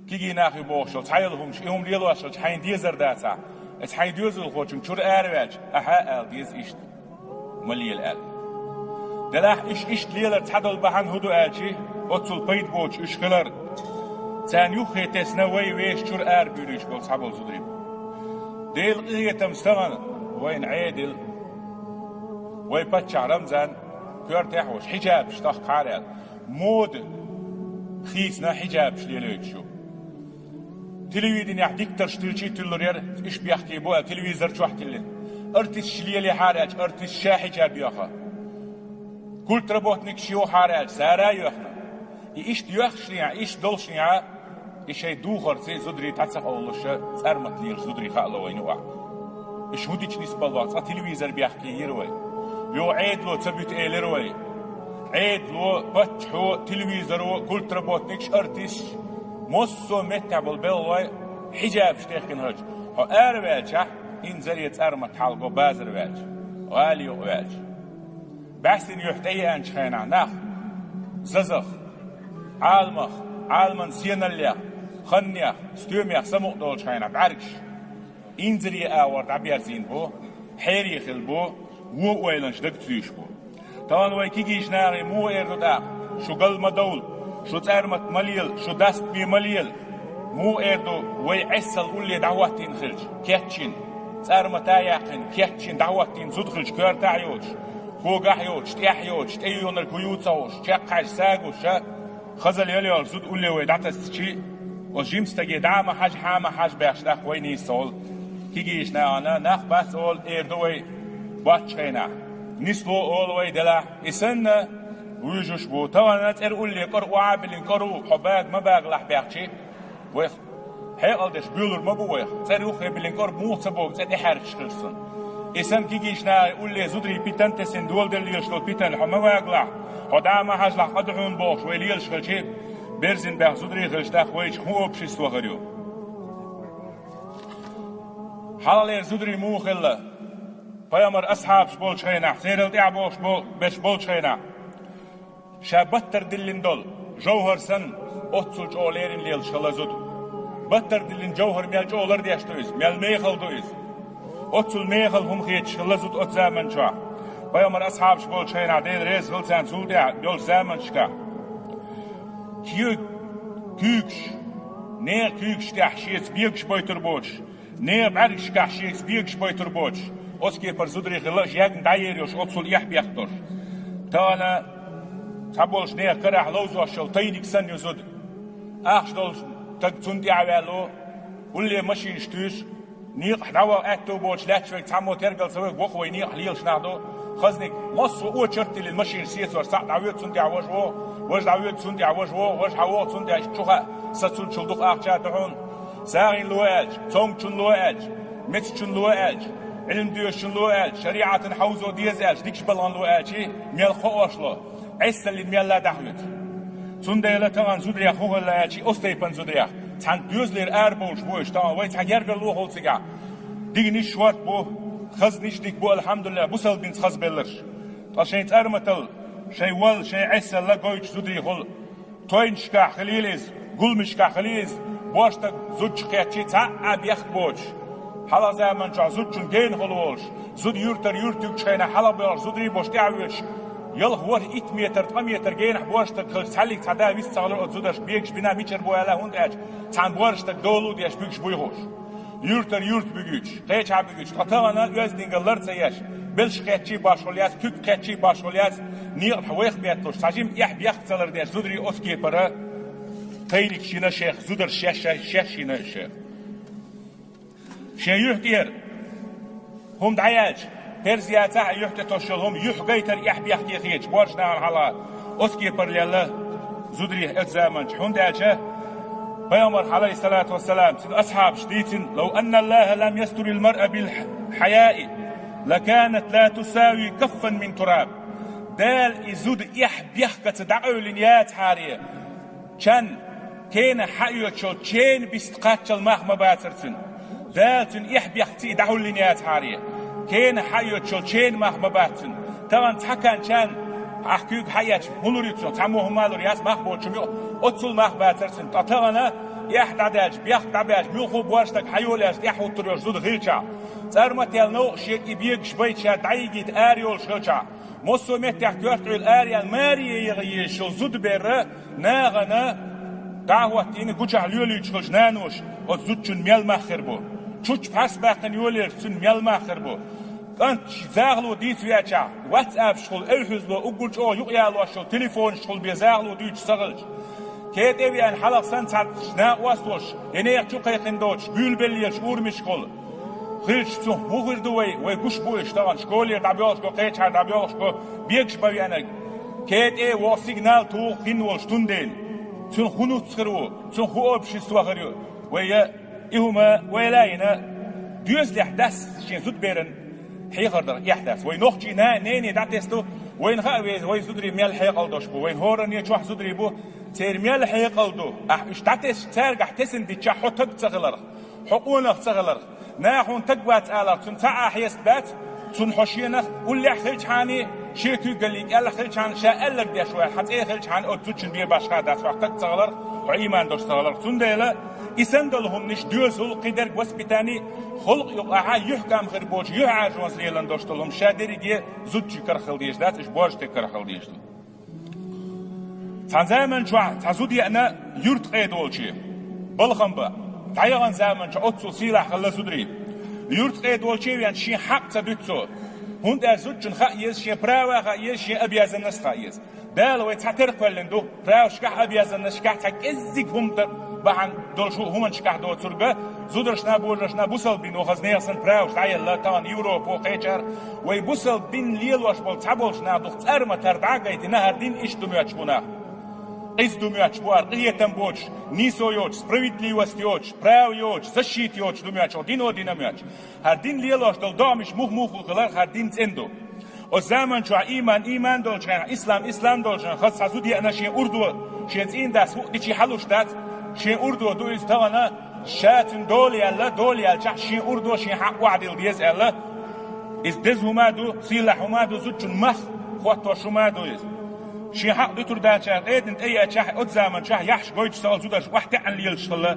كيجي ناخي بوشل تعيلهم يوم ليلو أشل حين ديزر داتا حين ديزل خوشم شور أرواج أها آل ديز إشت مليل آل دلاح إش ليلر تحدل بحن هدو آلشي أتصل بيت بوش إش خلر تان يوخي تسنا ويش شور بيريش بول صحبول زدريب ديل قية تمستغن وين عادل وي باتشع رمزان كورتاحوش حجاب شتاق قارال مود خيسنا حجاب شليلوك شو تلويدين يحديك ترشتلشي تلورير إش بيحكي بوال تلويزر شو حكي لين ارتس شليلي حاراج ارتس شا حجاب ياخا كل تربوتنك شيو حاراج سارا يوخنا إيش ديوخشنيا إيش دولشنيا إيش هي دوخر سي زدري تعصف أولوشة سرمت لير زدري خالو وينوا إيش هوديش نسبة الوقت تلويزر بيحكي يروي يو عيد لو تبيت إيلروي عيد لو بتحو تلفزيون كل تربوتنيكش ارتيش موسو متعبل بالوي حجاب شتيخن هج هو أرواجه إن زريت أرمت حلقو بازر واج غالي واج بس إن يحتاج أن شخينا نخ ززخ عالمن سيناليا خنيا ستوميا سمو دول شخينا بعرش إن زري أورد عبيرزين بو حيري خلبو مو ويلنش دك تفيش بو طبعا ويكيجيش ناري مو إردو داق شو قل مدول شو تأرمت مليل شو دست بي مليل مو إردو ويعسل قولي دعواتين خلج كيتشين تأرمت آياقين كيتشين دعواتين زود خلج كور تعيوش فوق أحيوش تيحيوش تأيون الكيوتاوش تشاقعش ساقوش خزل يليال زود قولي ويدعتستشي وجيمستجي دعما حاج حاما حاج باش داق ويني سول كيجيش نانا ناخ بس أول إردوي باتشينا نسلو أولوي دلا إسن ويجوش بو توانا تقول لي قرؤ عابلين قرؤ حباق ما باغلح بيحشي ويخ حيقل ديش بيولر ما بو ويخ تروخ بلين قرؤ موت بو تدي حرش خلصن إسن كيجيشنا يقول لي زدري بيتن تسن دول دل يشلو بيتن حما باغلح حدا ما حاجلح قدحون بوش ويليلش خلشي برزن باغ زدري خلشتا خويش هو بشيست وغريو حلالير زدري مو خلا بيامر أصحاب شبول شينا سيرل تعبوش بش بول شينا شابتر دلين دول جوهر سن أتصل جوليرين ليل شلازود بتر دلين جوهر ميل جولر ديشتويز ميل ميخل دويز أتصل ميخل هم خيت شلازود أت زمن شا بيامر أصحاب شبول شينا ديل ريز غلسان سوديا دول زمن شكا كيوكش نير كيوكش تحشيت بيكش بيتر بوش نير بعرش كحشيت بيكش بيتر بوش أسكي برزودري غلاش ياكن دايريوش أتصل يحبيختر تانا تابولش نيا كره لوزو أشل تينيك سن يزود أخش دول تجتندي عوالو واللي ماشي نشتوش نيق دوا أكتو بوش لاتشوك تعمو ترجل سوي بوخوي نيق ليلش نادو خزنك مصر أو شرط للماشي نسيت ورسع دعوة تندي عوجو وش دعوة تندي عوجو وش حوا تندي شوخة ستون شلدق أخشات دهون ساعين لواج توم لواج مت لواج علم ديوش لواج شريعة حوزو ديزاج ديكش بلان لواجي ميل خواشلو عسل اللي ميل لا دعوت تندي لتغان زودريا خوغ لاجي أستيبن زودريا تان دوزلير أربوش بوش تان ويت حجر لو هولسيجا ديجني شوارت بو خزنيش ديك بو الحمد لله بوسل بنت خز بلرش تاشين تأرمتل شيء وال شيء عسل لا قويش زودري خل توينشكا خليليز قلمشكا خليليز بوشتك زوج قيتشي تا أبيخ بوش حالا زمان جا زود چون گین خلوش زود یورتر چینا حالا بیار زودی باشتی عویش یل هور 8 متر 2 متر گین باشت کل سالیک تدا 20 سال زودش بیگش بنا میچر بویله هند اج تن بارشت دولو دیش بیگش بویهوش یورت بیگش قیچ بیگش تاتوانا öz dingeler سیاش بلش قیچی باشولیاس تük قیچی باشولیاس نیر حویخ بیاتلوش ساجیم یح بیاختلر دیش زودری اسکی پره تینیک شینا شیخ زودر شیخ شینا شیخ شيء يحتير هم دعياج هرزياتا يحتي توشلهم يحقيتر يحبي يحكي خيج بورشنا عن حلا أسكي برليالله زدري الزامن هم دعياجه بيامر عليه الصلاة والسلام أصحاب شديد لو أن الله لم يستر المرأة بالحياء لكانت لا تساوي كفا من تراب دال إزود يحبي يحكي تدعو لنيات حارية كان كين حيوتشل كين بيستقاتشل مهما باترتن ذاتن يحبي يختي دعو لنيات حارية كين حيوت شل شين مهما باتن طبعا تحكان كان أحكيك حيات هنوريتون تعموهم مالورياس مخبوط شميو أتصل مخباتر سن تطلعنا يحتاج بيحتاج ميوخو بواشتك حيولاش يحوط تريش زود غيرشا ترمتيل نو شيك يبيك شبيتشا دعيجيت آريول شلشا موسو متح كورتو الآريال ماري يغيش زود بير ناغنا دعوتين كوجا ليولي تشخش نانوش وزوتشن ميل مخربو تشوش باس باقن يولي تشن ميل مخربو أنت زاغلو ديت وياتشا واتساب شغل الحزب وقلت أو يقيالو شغل تليفون شغل بيزاغلو ديت سغلش كيتي بيان حلق سنسات شناء واسلوش ينيق شقيقين دوش بيلبليش ورمش قل خيلش سو مغير دوي ويقوش بويش طبعا شكولي دابيوش كو قيتشا دابيوش كو بيكش بيانك كيتي و سيجنال تو خينول شتندين تون خنو تسخرو تون خو أبشيستوا غريو ويا إهما ويلاينا ديوز لحدث شين زود بيرن حيقدر يحدث وينوخجي نيني دعتستو وين خاوي وين زدري ميل حيقلدوش بو وين هورن يجوح زدري بو تير ميل حيقلدو اش دعتس ترجع تسن دي تشحو تق تغلر حقونا تغلر ناحون تقوات آلار تن تعا حيست بات تن حشينا واللي خلج حاني شيكو قاليك يلا خلج حان شاء لك بيا شويه حتى ايه خلج حان اوتوتشن بيه باشخا دات تق تغلر وإيمان دوش تغلر تن ديلا إسندلهم نش دوزل قدر وسبتاني خلق يقع يحكم خربوش يعاجوز ليلان دوشتلهم شادريجي زوجي كرخل ديش دات اش بورشتي كرخل ديش تان زمن جوا تزودي انا يرت قيدولشي بالخم با تعيغان زمن جا اتسو سلاح خلا سدري يرت قيدولشي يعني شي حق تدوتسو هون در زوجن خايز شي براوا خايز شي ابيازنس خايز دالو يتحتر قلندو براوش كح ابيازنس كح تك ازيك هم بعن دولشو هم شكح دو ترجع زودرشنا بورشنا بوصل بينو خزنيسن براوش تعيل لا تان يوروب وقيتر ويبوصل بين ليل واش بول تابولشنا دو ترما تردعقيت نهر دين ايش دمياش بنا ايش دمياش بوار قيتن بوش نيسو يوش سبراwiedliwość يوش براو يوش защит يوش دمياش دينو دينامياش هر دين ليل واش دل دامش مخ غلار هر دين تندو o zaman şu iman dolçan İslam dolçan khas hazudi ana şey urdu şey in das diçi haluştat şey urdu do istavana şatin doliyal çah şey urdu şey hak vaadil diyez Allah izdez humadu silah humadu zuçun mah khwato shumadu is şey hak ditur da çah edin ey çah o zaman çah yahş goyç sal zudaş wahta an liyal şalla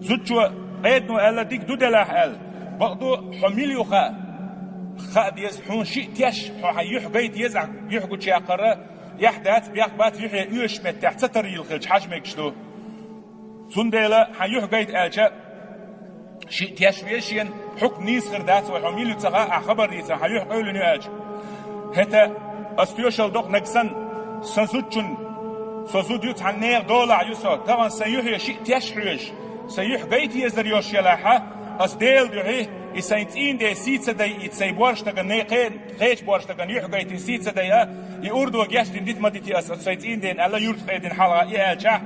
zuçu ednu Allah dik dudelah al baqdu humil خاد يزحون شيء تيش حيح بيت يزع يحكوا شيء قرة يحدث بيقبات يحيى يوش متح تتري الخلج حجمك شلو سندلا حيح بيت ألشة شيء تيش ويشين حكم نيس خردات وحميل تغاء خبر نيس حيح قول نياج هتا أستيوشل دوق نكسن سنزوتشن سوزوديوت عن نير دولار يسا طبعا سيحيى شيء تيش حيش سيح بيت يزريوش يلاحة أصديل دعيه إسانتين ده سيتس ده يتسي بورشتغن نيقين خيش بورشتغن يحقيت سيتس ده يوردو جاشتين ديت مديتي أسانتين ده ألا يورد خيدين حلقة يأجاه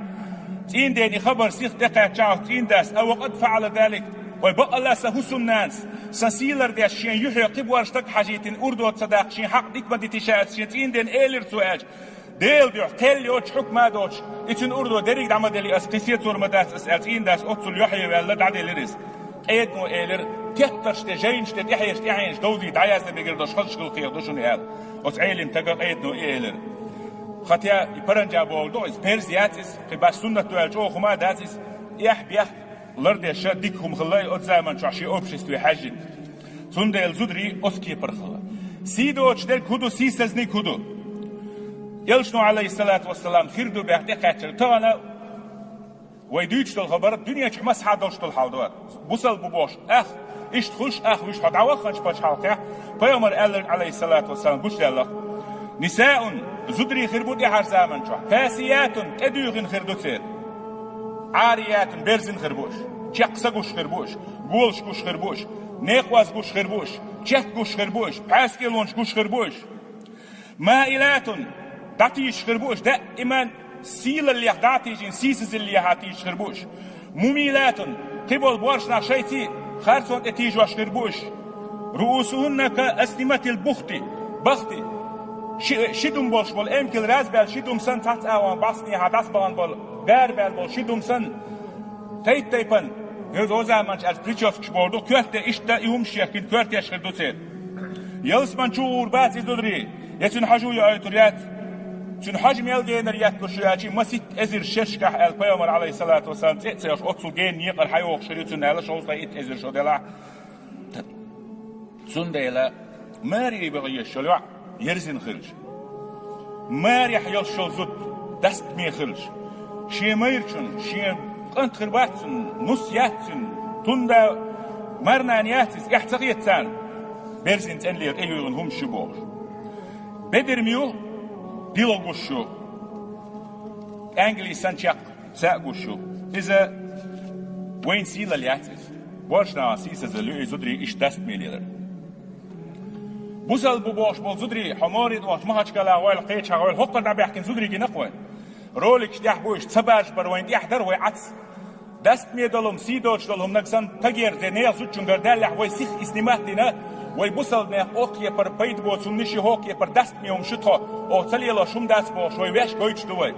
تين ده خبر سيخ دقة جاه تين داس أو قد فعل ذلك ويبقى الله سهوس الناس سنسيلر ده شين يحقي بورشتغ حاجيتين أوردو تصدق شين حق ديت مديتي شاعت شين تين ده إيلر سواج ديل بيح تل يوش حكم دوش إتن أوردو دريق دعم دلي أسقسيت ورمداس أسألتين داس أتصل يحيى ولا دعدي لرس إيدنو إيلر كترشت جينشت يحيشت يعينش دوزي دعياز بيقردوش خلش قلقيا دوشون يال وتعيلم تقر إيدنو إيلر خطيا يبرنجا بولدو إز بيرزياتيس قباش سنة توالجو خما داتيس بيح لردي شاديكهم خلاي أتزامن شعشي أوبشستوي حاجين سنده الزدري أسكي برخلا سيدو چدر كودو سيسزني كودو يلشنو عليه الصلاة والسلام خيردو بيحتي قاتل تغانا ويدوش الخبر الدنيا تحمس حادوش الحوضوات بوصل ببوش إيش تخش ويش حد عوض باش حالته فيامر عليه الصلاة والسلام بوش الله نساء زدري خربوت يحر زامن شو كاسيات تدوغن خردوتير عاريات برزن خربوش چقسا گوش خربوش گولش گوش خربوش نيقواز گوش خربوش چك گوش خربوش پاسكيلونش گوش خربوش مائلات داتيش خربوش دائما سيل اللي داتيجين سيسز اللي هاتيش خربوش مميلات قبل بورشنا شيتي خارسون اتيج واش خربوش رؤوسهن كأسنمة البختي بختي شدوم بولش بول امكل رازبال شدوم سن تحت اوان باسني هداس بان بول غربال بول شدوم سن تيبن o zaman als Pritchof spordo köfte işte ihumşyakin köfte yaşırdı sen. Yalısman çoğur bat izodri. Yetin haju ya ayturiyat. Tün hacim el geynir yatkur şu yaçı masit ezir şeşkah el Peygamber aleyhissalatu vesselam tseyoş otsul geyn niqar hayo oqşırı tün ala şolsa it ezir şu dela. Tün dela mari beği şolwa yerzin khilj. Mari hayal şol zut dast mi khilj. Şemayirçun şem qant khirbatsun nusyatsun tunda marnaniyatis ihtaqiyatsan berzin tenliyor eyuğun hum şu bor. Bedirmiyor dilo guşu Anglisan çak sa guşu iza Wayne sila liatis boşna sisa zalü zudri iş dast meliler busal bu boş bol zudri hamarid wa mahachkala wal qecha wal hoqqa da bihkin zudri ginaqwa rolik istih bu iş sabaj barwayn yahdar wa ats dast medalum sidoch dalum naksan tagir de ne zuchun gardal wa sikh isnimahdina ويبصل نه أوكي پر بيد بوتون نشي هوكي پر دست ميوم شطه أو تلي لا شوم دست باش ويش قويش دوي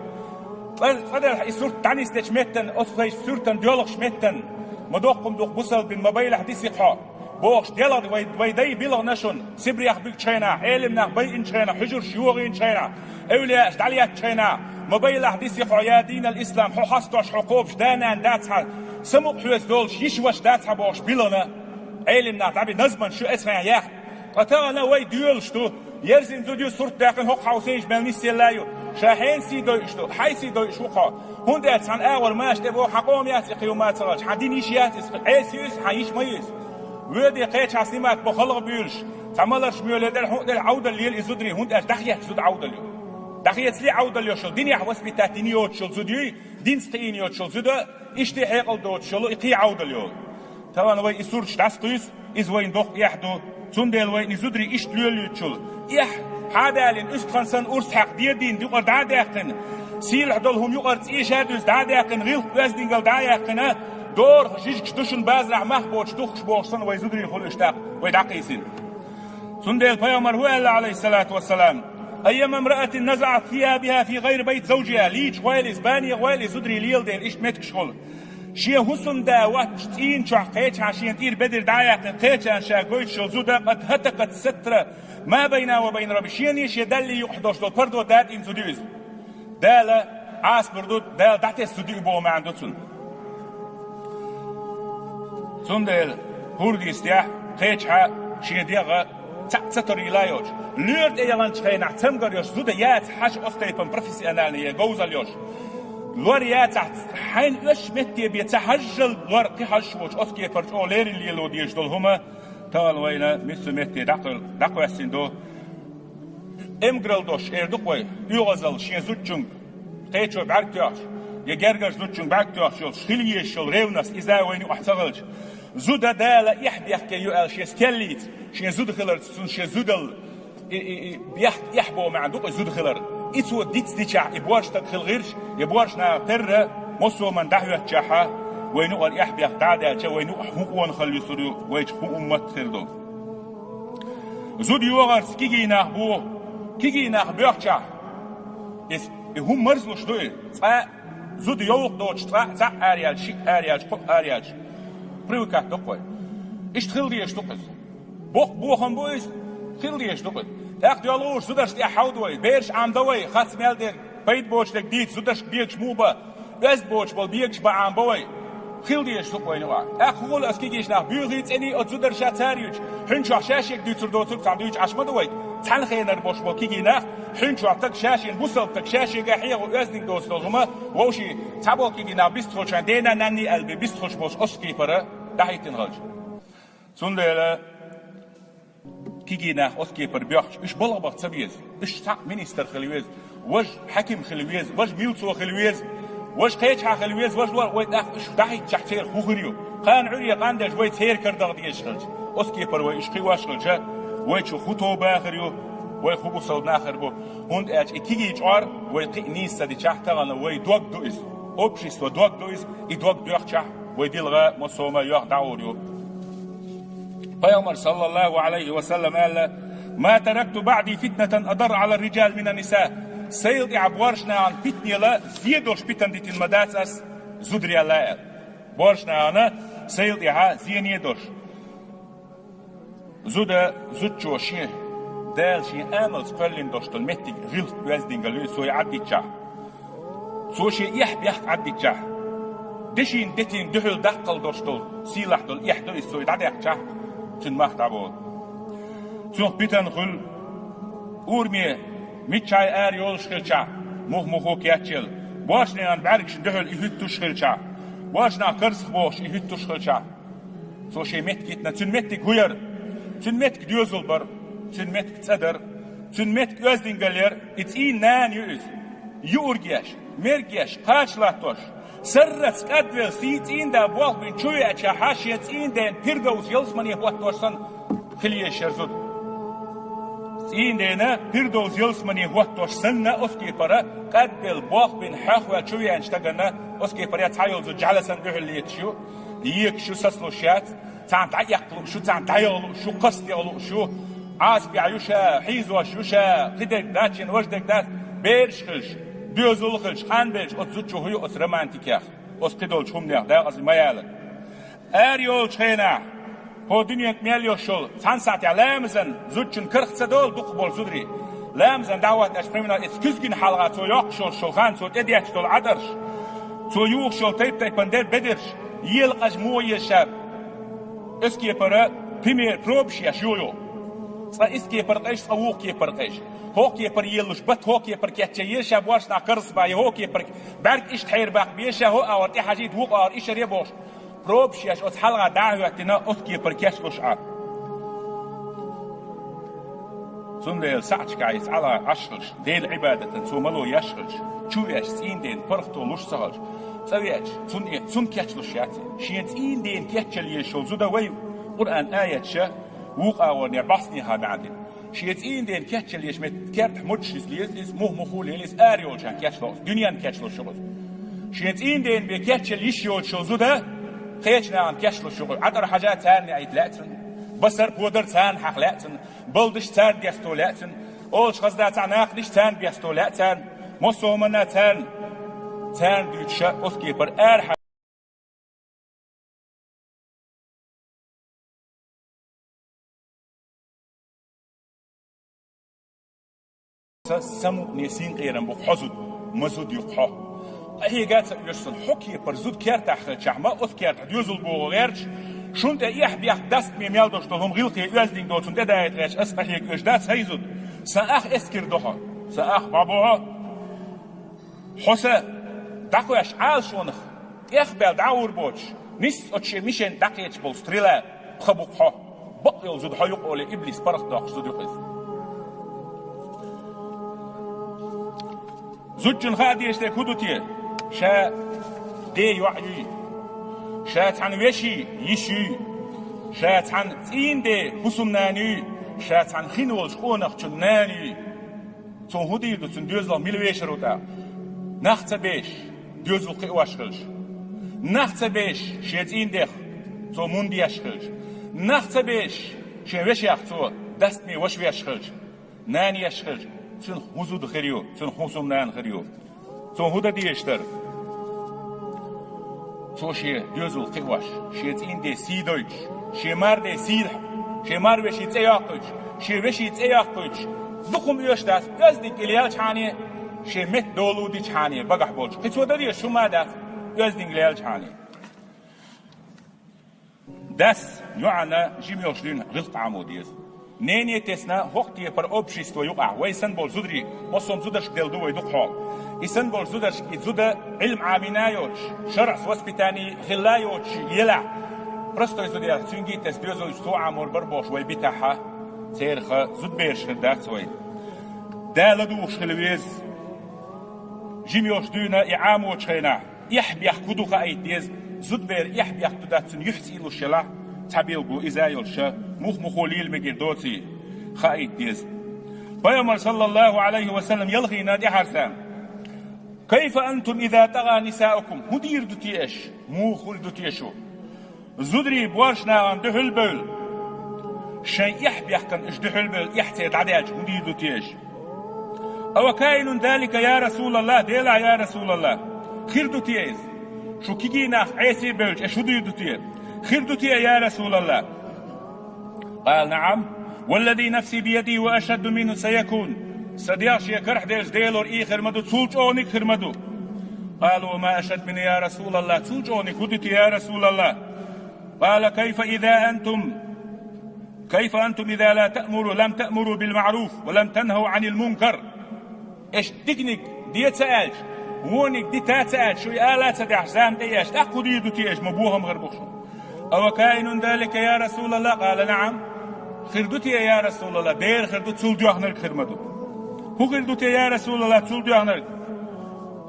فدر يسورت تاني ستشمتن أصفي سورتن ديالوج شمتن مدوقم دوق بصل بين موبايل حديثي خا بوش ديالوج ويدي بيلا نشون سبريح بيك تشينا علم نه بي إن تشينا حجر شيوغ إن تشينا أولياء داليات تشينا موبايل حديثي خا يا دين الإسلام حو حستوش حقوق دانا داتها سموق حوز دولش يشوش داتها باش بيلا علم نعتبر نزمن شو اسمه يا قطع أنا ويا ديولشتو يرزين زوجي صورت داخل هق حوسينش بلنيس يلايو شاهين سي دويشتو حي سي دويش وقا هون ده عن أول ماش تبو حقوم ياتي قيومات راج حدين يشيات عيسيس حيش ميس ودي قيت عاصمات بخلق بيولش تعملش ميولدر هون ده عودة الليل يزودري هون ده دخية زود عودة اليوم دخية لي عودة اليوم شو دنيا حوس بتاتينيوت شو زودي دين ستينيوت شو زوده اشتهي قلدوت شو إقي عودة اليوم طبعا وين يسورش دستويس إز وين دق يحدو تندل وين يزودري إيش تلوليتشل إح حادالين أستخنسن أرس حق ديدين دقر دعاقن سيل عدلهم يقر إيش هادوز دعاقن غير وزدينجل دعاقن دور جيج كتوشن بازرع محبوش دخش بوشن ويزودري خل اشتاق ويدعقيسين تندل بيامر هو الله عليه الصلاة والسلام أيما امرأة نزعت ثيابها في غير بيت زوجها ليش ويلز باني ويلز زودري ليل ديل إيش متكشخل شيء حسن دعوات تين شعقيت عشان تير بدر دعاء قيت عن شاقويت شوزودا قد هتقت سترة ما بينه وبين ربي شيء يدلي يحدش لو بردو دات إن سديوز دالا عاس بردو دال دات السديو بو ما عنده سندل هوردي استياح قيت ع شيء ديغا ستر إلايوش لورد إيلان شيء نعتم قريش زودا يات حش أستيبن بروفيسيونالية جوزاليوش لوريات حين إيش متى بيتحجل لور قحش وش أسكي فرج أو لير اللي لو ديش دول هما تال وينا مثل متى دقوا السندو إمغرل دوش إردقوي يغزل شين زوجون قيتشو بعركتاش يجرجر زوجون بعركتاش شو خليش شو ريونس إذا وينو أحتغلش زودا دالا يحبي يحكي يقال شين سكليت شين زود خلر شين زودل يحبوا مع دوق زود خلر إتو ديت ديتشع يبواش تدخل غيرش يبواش ناقر مصو من دحوة تشاحة وينو قال يحبي يقتعد وينو حقوق نخلي سوريو ويش حقوق أمة تردو زود يوغر كيجي نحبو كيجي نحبيوخشا إس هم مرزلوش دوي زود يوغ دوش تا أريال شيء أريال أريال بريوكات دوقوي إيش تخيل ديش دوقز بوخم بويس خيل ديش دوقز تاخد يالوش زودش دي حودوي بيرش عم دوي خاص ميلدر بيت بوش لك ديت زودش بيكش موبا بس بوش بول بيكش با عم بوي خيل ديش دوقوي نوا اخول اسكيجيش ناخ بيغيت اني اتزودر شاتاريوش حنشو شاشك ديتر دوتر تعديوش عشما دوي تان خينر بوش بول كيجي ناخ حنشو تك شاشين بوصل تك شاشي غحيق وازنك دوستل هما ووشي تابو كيجي نا بيست خوشان دينا ناني قلبي بيست خوش بوش اسكي فرا دحيتن غاج سندلا كيجينا أسكي بربيعش إيش بلا بتصبيز إيش تاع مينستر خلويز وش حكم خلويز وش ميلتو خلويز وش قيتش خلويز وش ويت إيش داعي تحتير خوخريو قان عريا قان دج ويت هير كردغ ديش خلج أسكي بروا إيش قي واش خلج ويت شو خطو باخريو ويت خبو صوت ناخر بو هند أج كيجي جار ويت نيس تدي تحتغنا ويت دوق دويس أبشيس ودوق دويس يدوق دوخشة ويدلغا مصوما يخ دعوريو فيومر صلى الله عليه وسلم قال ما تركت بعدي فتنة أضر على الرجال من النساء سيد عبورشنا عن فتنة لا زيدوش فتن ديت المداسس زدري الله بورشنا أنا سيد زين يدوش زود شوشين دال شي امل سقلين دوشتل متك غيل وزدينغلو سوي عديتشا سو شي يحبيح عديتشا دشين دتين دهل دقل دوشتل سيلاح دول يحدل سوي داديتشا تن مختابول سو بيتن غل اورمي ميتشاي اريول شخلشا مخو كياتشل باشنا ان بعركش دهل يهتو شخلشا باشنا قرص بوش يهتو شخلشا سو شي متكيتنا تن متك هوير تن متك ديوزل بر تن متك تصدر تن متك وزدينغلير اتين نان يوز يورجيش ميرجيش قاشلاتوش سرس قدويل سيتين دا بوال بين شوية اتشا حاشية تين دا بيردوز يلسماني هواتوشسن خليه شرزود سين دينا بيردوز يلسماني هواتوشسن اسكي برا قدويل بوال بين حاخوة شوية انشتغلنا اسكي برا تايلزو جعلسن بيهل يتشو يك شو سسلوشات تان تعيقلو شو تان تعيلو شو قصديلو شو عاس بيعيوشا حيزو شوشا قدك داتشن وجدك دات بيرشخلش ديوزول خلش خان بيرش اتزوتشو هيو اس رومانتيكيخ اس قدول شومنيخ دا از ميالن اريول شخينا هو دنيا مياليو شول تان ساعت علامزن زوتشن كرخصة دول دقبول زدري لامزن دعوات اشبرمنا اتكزكين حلقات سو يوق شول شولخان سو تديح شول عدرش سو يوق شول تيب بندر بدرش يلقاش موية شاب اسكي برا بيمير بروبشيا شويو اسكي برقش صووكي برقش هوكي بر يلوش بت هوكي بر كيتشي شاب واش ناقرص باي هوكي بر برك ايش تحير باق بيشا هو اور تي حاجيت وق اور ايش ريبوش بروبشياش اس حلقه دعوتنا اسكي بر كيشوش ع سندل ساعتك عايز على عشرش ديل عباده سوملو يشرش شوياش سين دين برختو لوش سهل سوياش سن كيتشلوش ياتي شين سين دين كيتشل يشول زودا وي قران ايات شه وقع ونبصني هذا عندي شيتين دين كاتشل يش مت كارت مودشيس ليس اسمه مخول ليس اريول شان كاتشلوس دنيان كاتشلوس شغل شيتين دين بكاتشل يشيول شو زودا قيتنا عن كاتشلوس شغل عطر حاجات ثانيه عيد لاتن بصر بودر ثان حق لاتن بلدش ثان ديستو لاتن اولش خزدا تاع ناقدش ثان ديستو لاتن مصومنا ثان ديتشا اوسكي بر ار سمو نيسين قيرن بحزد مزود يقحى هي قالت يشتن حكي برزود كارت اخر شحما اوث كارت ديوزل بوغيرش شونت يحبيح دست ميميال دوشتهم غيلتي يوزدين دوتون دايت غاش اسبح يكوش دات هيزود ساخ اسكر دوها ساخ بابوها حسا داكو اشعال شونخ اخبال داور بوش نيس اتشي ميشن داكيتش بول ستريلا خبوقها بقيل زود حيوق اولي ابليس برخ داخش زود يقيز زوجن خادي يشتري كودوتي شا دي يوعي شا تان ويشي يشي شا تان تين دي حسومناني شا تان خينول شخونخ چناني تون هودي دو تون دوزل ميلويش روتا نختا بيش دوزل قيواش خلش نختا بيش شيتين ديخ تو موندي اشخلش نختا بيش شويش يختو دستني وش ويش خلش ناني اشخلش تون حزود خريو تون حسوم نان خريو تون هودا ديشتر تو شي دوزل قيواش شيتين دي سيدويش شي مار دي سيد شي مار وشي تياقوش شي وشي تياقوش دقم يشتاس يزدك إليال چاني شي مت دولو دي چاني بقح بولش قيتو داري شو ما دات يزدك إليال چاني داس يعنى جيميوشلين غلط عموديز نيني تسنا وقتي پر общество يقع ويسن بول زدري مصوم زدرش دلدو ويدق حال يسن بول زدرش يزود علم عامنايوش شرع وسبتاني خلايوش يلع برستو يزودي تنجي تسديوزو يستو عمور بربوش ويبتاحة تيرخ زد بيرش خدات سوي دالدوش خلويز جيميوش دونا إعامو تشينا يحبيح كدوخ ايتيز زد بير يحبيح تداتن يحسيلو شلا تابيلغو إزايلشا مخوليل مجردوتي خايت ديز بيامر صلى الله عليه وسلم يلغي نادي حرسان كيف أنتم إذا طغى نساؤكم مدير دوتيش موخول دوتيشو زدري بوارشنا عن دهل بول شيء يحبيح كان إش دهل بول يحتيت عداج مدير دوتيش أو كائن ذلك يا رسول الله ديلا يا رسول الله خير دوتيز شو كيجينا عيسي بولش إش مدير دوتيز خير دوتي يا رسول الله قال نعم والذي نفسي بيدي وأشد منه سيكون صديق يكرح ديش ديلور إيخر مدو تسولج أونك خرمدو. قالوا وما أشد من يا رسول الله تسولج أونك هدت يا رسول الله. قال كيف أنتم إذا لم تأمروا بالمعروف ولم تنهوا عن المنكر. إيش تكنيك دي تسألش وونك دي تسألش شو آلات سدح زام ديش تأخذ دي تيش مبوهم غربوشون. أو كائن ذلك يا رسول الله؟ قال نعم. خردوتي يا رسول الله دير خردوت سولجو أخنرك خرمدو. هو خردوتي يا رسول الله سولجو أخنرك.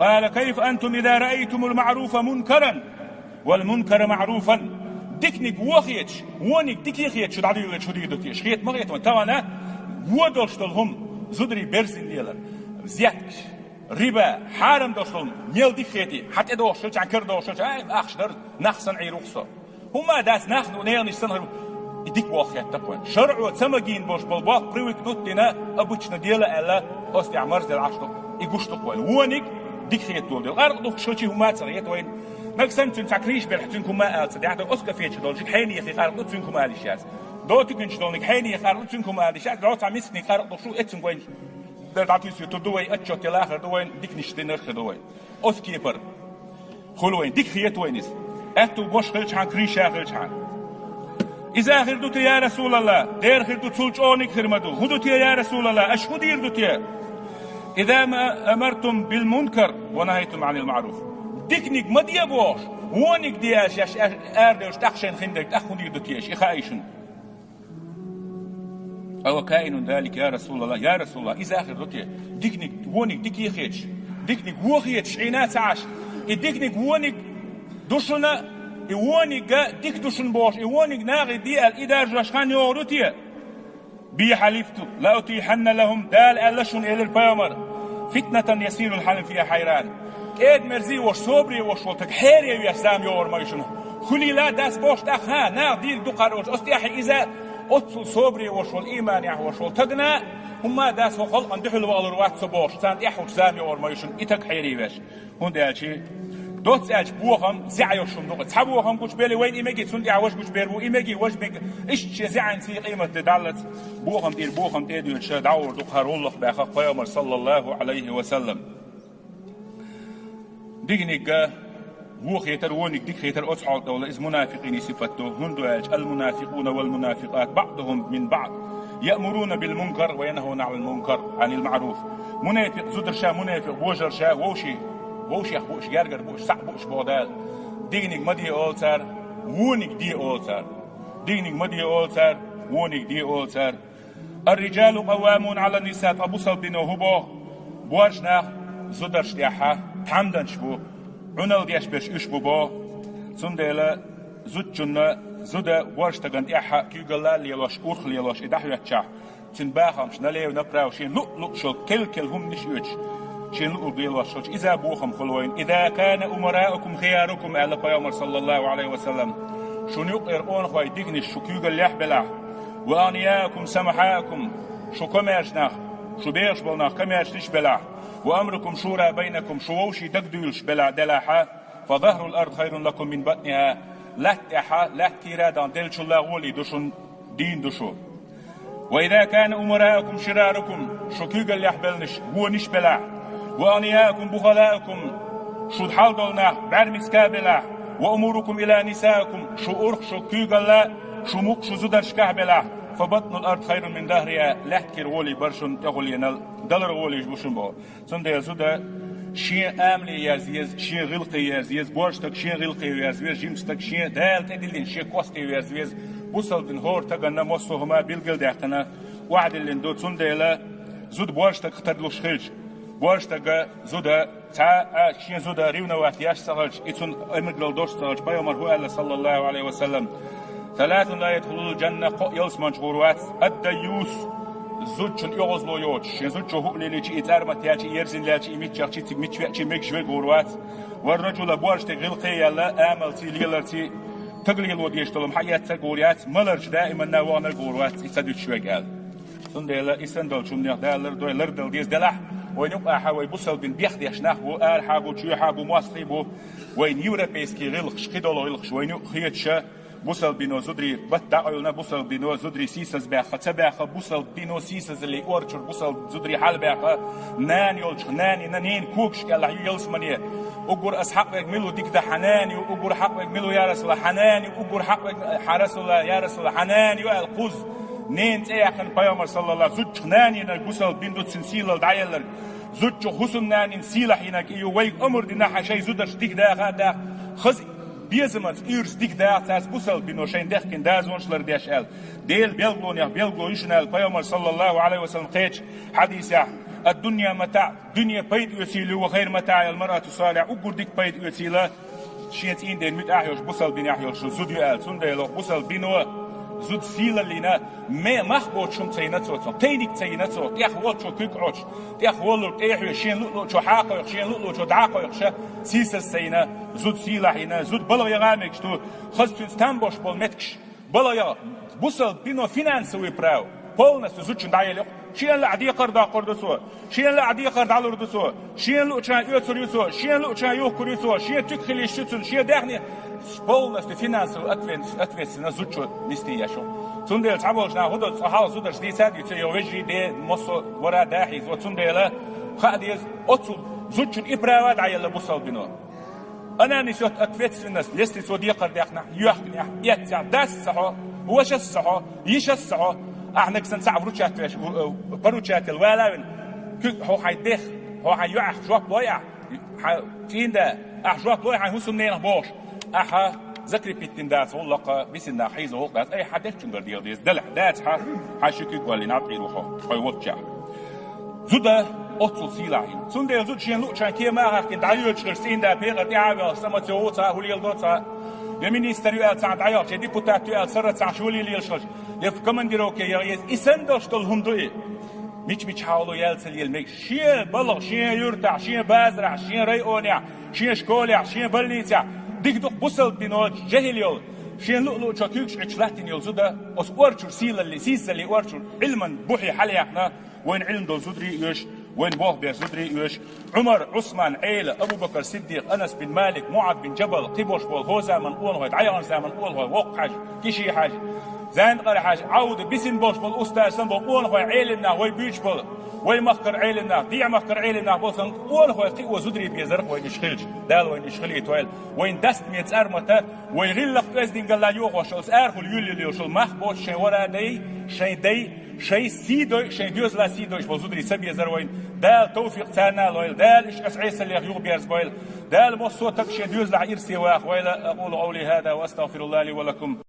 قال كيف أنتم إذا رأيتم المعروف منكرا والمنكر معروفا. ديكنيك وخيتش وونيك ديكيخيتش دعيلة شو ديدوتيش خيت مغيت وتوانا ودولشتلهم زدري برزين ديالر زياتك ربا حرام دوشتلهم ميل ديخيتي حتى دوشتلش عن كر دوشتلش أخشدر نخسن عيروخصا هما داس نخن ونيل نشتنهر ديك وخيت تقوين شرع وتسمجين بوش بالباق بريوك دوتنا أبوشنا ديالا ألا استعمار ديال عشتو يقوش تقوين وونيك ديخيت دول ديال غير دوك شوشي هما تسريت وين نقسم تنسكريش بالحتنكم ما قال صدق هذا أسقى فيش دول شيء حيني يخي خارج تنكم على الشاس دو تكنش دول حيني يخارج تنكم على الشاس دو تعمسني خارج شو اتسم وين درتاتيس يتدوي أتشوت الآخر دوين ديك نشتنر خدوين أسكيبر خلوين ديك خيات وينس أتو بوش خلش عن كريشة خلش عن إذا خردوت يا رسول الله دير خردوت سولج أونك خرمدو خدوت يا رسول الله أشهد يردوت يا إذا ما أمرتم بالمنكر ونهيتم عن المعروف ديكنيك ما ديابوش وونيك دياش ياش أردوش تخشن خندك تأخذ يردوتيش إخايشن. أو كائن ذلك يا رسول الله يا رسول الله إذا آخر دوتي ديكنيك وونيك ديك يخيتش ديكنيك وخيتش عينات عاش ديكنيك وونيك دوشنا وونيك ديك دوشن بوش وونيك ناغي دي الإدار جاشخان يوروتي بي حلفتو لا أتيحن لهم دال ألشن إلى البيامر فتنة يسير الحلم فيها حيران كيد مرزي وش صبري وش ولتك حيري ويسام يور مايشنو خلي لا داس بوش تأخها نا دير دو قروش أستيحي إذا أتصل صبري وش والإيمان يح وش ولتقنا هما داس وخلق عن دحل والروات صبوش سان إحوش سام يور مايشن إتك حيري وش هون دالشي دوت سألش بوخم زعيوشم دوت سحبوخم كوش بيلي وين إيماجي تسون إعوش كوش بيربو إيماجي وش بيج إيش زعن سي قيمة تدلت بوخم تيدو الشا دعور دو قرولخ بأخ قيامر صلى الله عليه وسلم دينيك وخيتر وونيك ديك خيتر أصحاب دولة إز منافقين صفته هندوج المنافقون والمنافقات بعضهم من بعض يأمرون بالمنكر وينهون عن المنكر عن المعروف منافق زدر شا منافق بوجر شا ووشي بوش جرجر بوش صح بوش بودال دينيك مدي أولتر وونيك دي أولتر دينيك مدي أولتر وونيك دي أولتر الرجال قوامون على النساء أبو صلبين وهبو بوارشنا زدر شتيحة حمدن شبو عنال ديش بيش يشبو بو سنديلا زد جنة زد ورشتغن إحا كيغلا ليلوش أرخ ليلوش إدحو يتشاح تنباهم شناليو نبراو شين لؤ شل كل هم نشيوش شين لؤ بيلوش شلش إذا بوخم خلوين إذا كان أمراؤكم خياركم أهل قيامر صلى الله عليه وسلم شون يقر أون خواي ديكنش شو كيغل يحبلح وأنياكم سمحاكم شو كماشناخ شو بيرش بلناخ كماش نشبلح وأمركم شورى بينكم شووشي دقدولش بلا دلاحة فظهر الأرض خير لكم من بطنها لاتحة لاتكيرادان دلش الله غولي دوشن دين دوشو وإذا كان أمراءكم شراركم شو كيغل يحبلنش هو نش بلا وأنياكم بخلاءكم شو الحال دولنا برمس كابلا وأموركم إلى نساءكم شو أرخ شو كيغل شو موك شو زدرش كهبلا فبطن الأرض خير من ظهرها لاتكير غولي برشن تغولي ينال دلر غولي جبوشن بو سنده زوده شين آملي يازيز شين غلقي يازيز بورشتك شين غلقي يازيز جيمستك شين دال تدلين شين كوستي يازيز بوصل دن هور تغنى موصو هما بيلقل داقنا واحد اللي ندو سنده لا زود بورشتك اختدلوش خلج بورشتك زوده تا شين زوده ريونا واتياش سهلج اتون امرقل دوش سهلج بيومر هو الله صلى الله عليه وسلم ثلاث لا يدخلون الجنة يلس منشغورات الديوس زوجن يغزلو يوش زوجو هو ليجي إتارمة تيجي يرزن لاجي يميتشي تميتشي ميكشوي غورات والرجل بورش تغلقي يلا آمل تي ليلرتي تغليل وديش طلم حيات غوريات ملرج دائما نوانا غورات يسدد شوي قال سندلا يسندل شمنيا دالر دوي لردل ديز دلح وين حاوي بوصل بين بيخدي شناخ بو حابو تشي حابو مواصلي بو وين يوربيسكي غلق شقيدولو غلق وين خيتش بوصل بينو زدري بتدعيلنا بوصل بينو زدري سيسز باخ تباخ بوصل بينو سيسز اللي أورشر بوصل زدري حال باخ نان يولش ناني نانين كوكش كلا يلس منيه أقول أصحابك ملو ديك ده حناني وأقول حقك ملو يا رسول الله حناني وأقول حقك رسول الله يا رسول الله حناني والقوز نين تأخن بيامر صلى الله زوج حناني نقصل بيندو تنسيل دعيلر زوج حسن نانين سيلح هناك إيو ويك أمر دينا حشي زودش ديك ده هذا خز بيزمت إيرس ديك ده تاس بوصل بينو شين دخكن دازونشلر ديش ال ديل بيلغون يا بيلغو يشنال بيامر صلى الله عليه وسلم قيتش حديث الدنيا متاع دنيا بيت يسيل وغير متاع المرأة الصالح أقول ديك بيت يسيل شيت إن دين مت أحيوش بوصل بين أحيوش زود يال سنديلو بوصل بينو زود سيل اللينا ما مخبوط شم تيناتو تينيك تيناتو يخوال شو كيكعوش يخوال تيحيو شين لولو شو حاقو شين لولو شو دعاقو يخشى سيس السينا زود سيل هنا زود بلا يغامك شتو خذ تنبوش بالمتكش بلا يا بوصل بينو فينانسوي براو полностью زوجين دايلق شين لا عدي قرد قردسو شين لا عدي قرد على ردسو شين لو كان يوتريسو شين لو كان يوكريسو شين تكخلي شتون شين داخني полностью финансово ответственно зучу нести яшо цундел цаболш на ходот хал судер стисад ю вежи де мосо вора дахи зо цундела хадиз отцу зучун и права дайла бусал бино انا نسيت ответственность если صديق داخنا يحكي يتع داس صحو وش الصحو يش الصحو احنا كسن صعب روتشات بروتشات الوالين هو حيدخ هو حيوح جواب ضيع فين ده جواب ضيع هو منين باش احا ذكري بيتين داس والله بيسنا حيزه وقت داس اي حد تشندر ديز دلع داس حشكي ولي نعطي روحه حي وقتها زودا اوتو سيلاين سوندي زود شين لو كان كيما كان دايو تشرسين دا بيغ ديعا سماتوتا هولي الدوتا يمينيستريو تاع دايو ديبوتاتو سر تاع شولي لي الشش يف كومانديرو كي يسندوش تلهم دوي ميش حاولوا يالسل يلمك شي بلغ شي يرتع شي بازرع شي ريونيع شي شكوليع شي بلنيتع ديك دوق بوصل بينو جهليول شين لؤلؤ تشاكيكش عشلاتين يلزودا اس اورشور سيل اللي سيس اللي اورشور علما بوحي حالي احنا وين علم دول زدري يوش وين بوه بير زدري يوش عمر عثمان عيلة ابو بكر صديق انس بن مالك معاذ بن جبل قبوش بول هو زمن قول هو عيان زمن قول هو وق حاج كشي حاج زين قال حاج عود بسن بوش بول استاذ سن بول هو عيلنا هو بيش بول وين مخكر عيلنا ضيع مخكر عيلنا بوسن قول هو قوة زدري بيزرق وين يشخلج دال وين يشخلي تويل وين دست ميت ارمته وين غلق ازدين قال لا يوغوش اس ارخل يولي يوشل مخبوش شي ورا دي شي دي شي سيدو شي ديوز لا سيدو اش بوزدري سبي زروين دال توفيق تانا لويل دال اش اسعيس اللي يغيو بيرز بويل دال مصوتك شي ديوز لا يرسي واخ ويلا اقول قولي هذا واستغفر الله لي ولكم